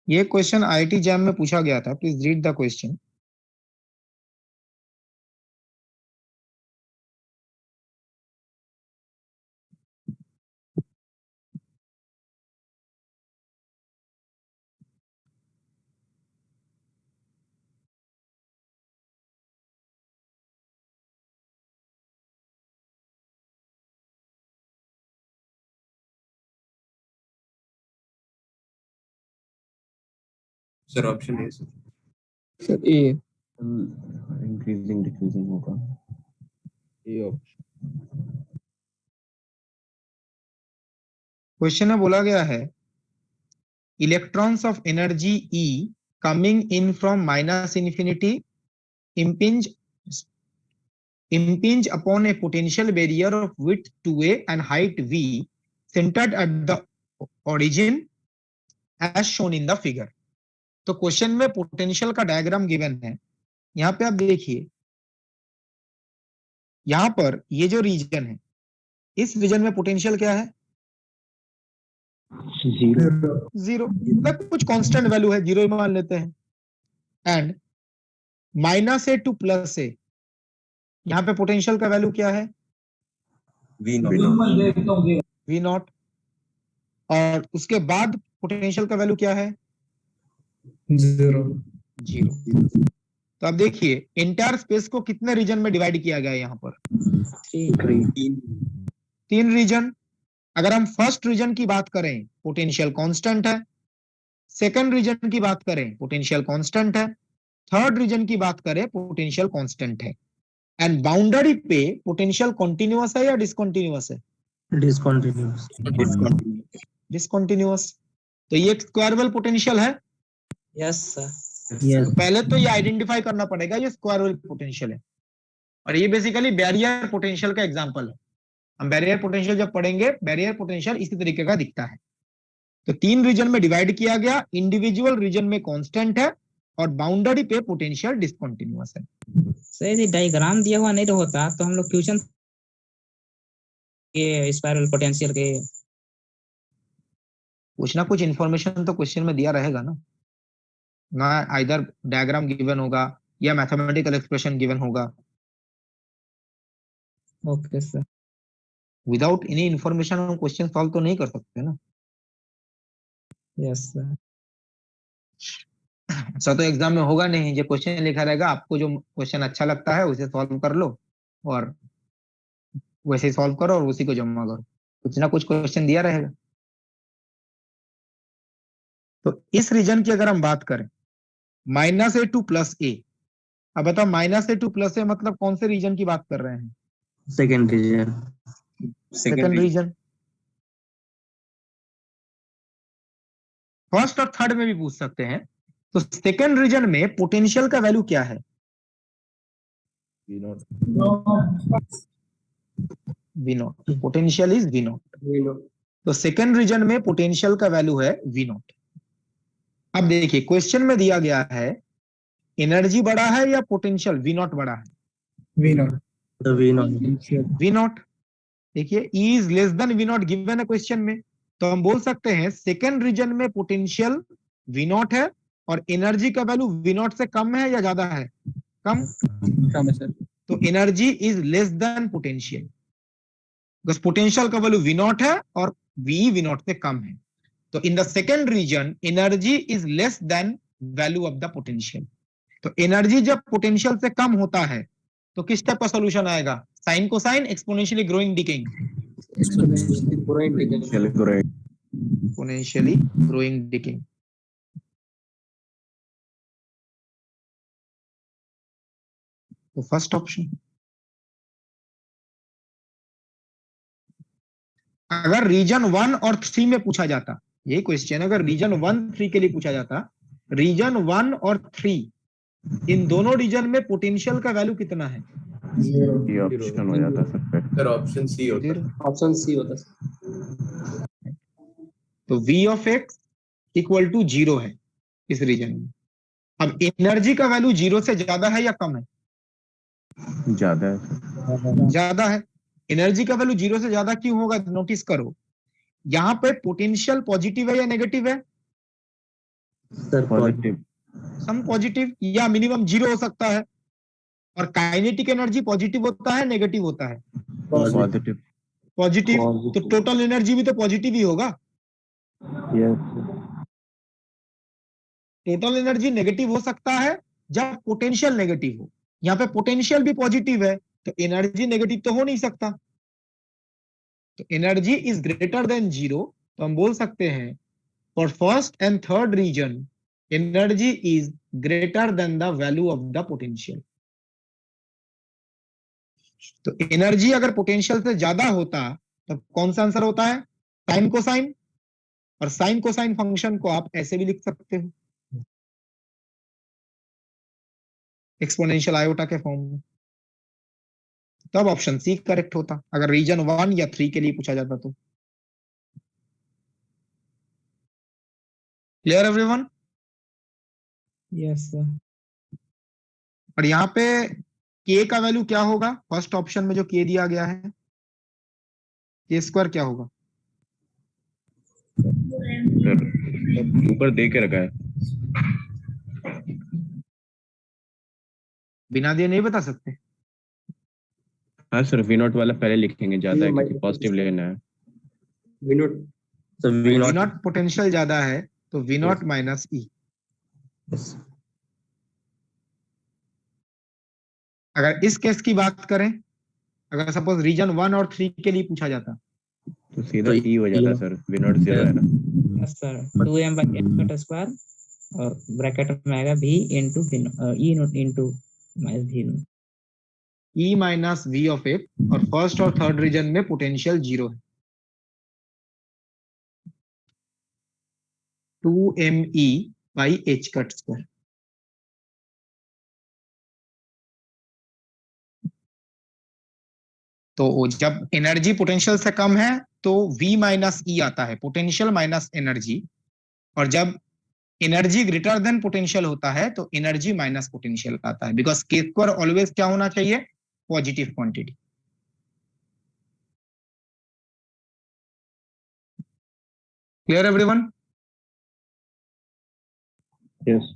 ये question IIT jam में पूछा गया था, please read the question. Sir option A sir. Sir A. Increasing decreasing होगा ए ऑप्शन। क्वेश्चन में बोला गया है electrons of energy E coming in from minus infinity impinge upon a potential barrier of width 2a and height v centered at the origin as shown in the figure। तो question में potential का diagram given है। यहाँ पे आप देखिए, यहाँ पर ये जो रीजन है, इस रीजन में पोटेंशियल क्या है? जीरो। मतलब कुछ कांस्टेंट वैल्यू है, जीरो ही मान लेते हैं। And minus A to plus A, यहाँ पे पोटेंशियल का वैल्यू क्या है? V nought. और उसके बाद पोटेंशियल का वैल्यू क्या है? जीरो। तो अब देखिए एंटायर स्पेस को कितने रीजन में डिवाइड किया गया है यहाँ पर? तीन रीजन। अगर हम फर्स्ट रीजन की बात करें पोटेंशियल कांस्टेंट है, सेकंड रीजन की बात करें पोटेंशियल कांस्टेंट है, थर्ड रीजन की बात करें पोटेंशियल कांस्टेंट है। एंड बाउंड्री पे पोटेंशियल कंटीन्यूअस है या डिसकंटीन्यूअस है? डिसकंटीन्यूअस। तो ये एक स्क्वायर वेल पोटेंशियल है। Yes sir. तो पहले तो ये आइडेंटिफाई करना पड़ेगा ये स्क्वायर वेल पोटेंशियल है, और ये बेसिकली बैरियर पोटेंशियल का एग्जांपल है। हम बैरियर पोटेंशियल जब पढ़ेंगे, बैरियर पोटेंशियल इसी तरीके का दिखता है। तो तीन रीजन में डिवाइड किया गया, इंडिविजुअल रीजन में कांस्टेंट है और बाउंड्री पे पोटेंशियल डिसकंटीन्यूअस है। सर यदि डायग्राम दिया हुआ नहीं होता तो हम लोग क्वेश्चन ये स्पाइरल पोटेंशियल के कुछ ना कुछ इंफॉर्मेशन तो क्वेश्चन में दिया रहेगा ना आइदर डायग्राम गिवन होगा या मैथमेटिकल एक्सप्रेशन गिवन होगा। Okay sir. Without any information हम क्वेश्चन सॉल्व तो नहीं कर सकते ना। Yes sir. ऐसा तो एग्जाम में होगा नहीं, जो क्वेश्चन लिखा रहेगा आपको जो क्वेश्चन अच्छा लगता है उसे सॉल्व कर लो और वैसे ही सॉल्व करो और उसी को जमा करो। कुछ ना कुछ क्वेश्चन दिया रहेगा। तो इस रीजन की अगर हम बात करें minus A to plus A, अब बताओ minus A to plus A मतलब कौन से रीजन की बात कर रहे हैं? Second region. Second region. First और थर्ड में भी पूछ सकते हैं। तो सेकंड रीजन में पोटेंशियल का वैल्यू क्या है? V naught. Potential is V naught. तो सेकंड रीजन में पोटेंशियल का वैल्यू है वी नॉट। अब देखिए क्वेश्चन में दिया गया है एनर्जी बड़ा है या पोटेंशियल वी नॉट बड़ा है? V naught. V naught. देखिए E is less than V naught given है क्वेश्चन में, तो हम बोल सकते हैं सेकंड रीजन में पोटेंशियल वी नॉट है और एनर्जी का वैल्यू वी नॉट से कम है या ज्यादा है? कम है सर। तो energy is less than potential, because potential का वैल्यू वी नॉट है और वी नॉट से कम है। तो in the second region energy is less than value of the potential. तो एनर्जी जब पोटेंशियल से कम होता है तो किस टाइप का सॉल्यूशन आएगा? Sine cosine, exponentially growing decaying? Exponentially growing decaying. तो फर्स्ट ऑप्शन। अगर रीजन 1 और 3 में पूछा जाता, यही क्वेश्चन अगर रीजन 1 3 के लिए पूछा जाता, रीजन 1 और 3 इन दोनों रीजन में पोटेंशियल का वैल्यू कितना है? ये ऑप्शन हो जाता सर ऑप्शन सी होता। ऑप्शन सी होता सर। तो V of X equal to 0 है इस रीजन में। अब एनर्जी का वैल्यू 0 से ज्यादा है या कम है? ज्यादा है। ज्यादा है। एनर्जी का वैल्यू 0 से ज्यादा क्यों होगा? नोटिस करो, यहां पे पोटेंशियल पॉजिटिव है या नेगेटिव है? सर पॉजिटिव सम पॉजिटिव या मिनिमम 0 हो सकता है। और काइनेटिक एनर्जी पॉजिटिव होता है नेगेटिव होता है? Positive positive. तो टोटल एनर्जी भी तो पॉजिटिव ही होगा। यस टोटल एनर्जी नेगेटिव हो सकता है जब पोटेंशियल नेगेटिव हो। यहाँ पे पोटेंशियल भी पॉजिटिव है तो एनर्जी नेगेटिव तो हो नहीं सकता। तो एनर्जी इज ग्रेटर देन 0, तो हम बोल सकते हैं for first and third region energy is greater than the value of the potential. तो एनर्जी अगर पोटेंशियल से ज्यादा होता तो कौन सा आंसर होता है? Sine cosine. और साइन कोसाइन फंक्शन को आप ऐसे भी लिख सकते हो, एक्सपोनेंशियल आयोटा के फॉर्म में। तब ऑप्शन सी करेक्ट होता अगर रीजन 1 या 3 के लिए पूछा जाता तो। Clear everyone? Yes sir. और यहाँ पे के का वैल्यू क्या होगा? फर्स्ट ऑप्शन में जो के दिया गया है, के स्क्वायर क्या होगा? सर ऊपर दे के रखा है। बिना दिए नहीं बता सकते? हाँ सर वी नॉट वाला पहले लिखेंगे, ज्यादा है क्योंकि पॉजिटिव लेना है। V naught sir V naught potential ज्यादा है तो वी नॉट माइनस ई। अगर इस केस की बात करें, अगर सपोज रीजन 1 और 3 के लिए पूछा जाता तो सीधा ई हो जाता सर, वी नॉट 0 है ना। यस सर 2m/m² और ब्रैकेट में आएगा v into E naught into minus v naught. E minus V of एट, और फर्स्ट और थर्ड रीजन में पोटेंशियल 0 है। 2me/h²। तो जब एनर्जी पोटेंशियल से कम है तो v माइनस ई आता है, पोटेंशियल माइनस एनर्जी। और जब एनर्जी ग्रेटर देन पोटेंशियल होता है तो एनर्जी माइनस पोटेंशियल आता है, बिकॉज के स्क्वायर ऑलवेज क्या होना चाहिए? Positive quantity. Clear everyone? Yes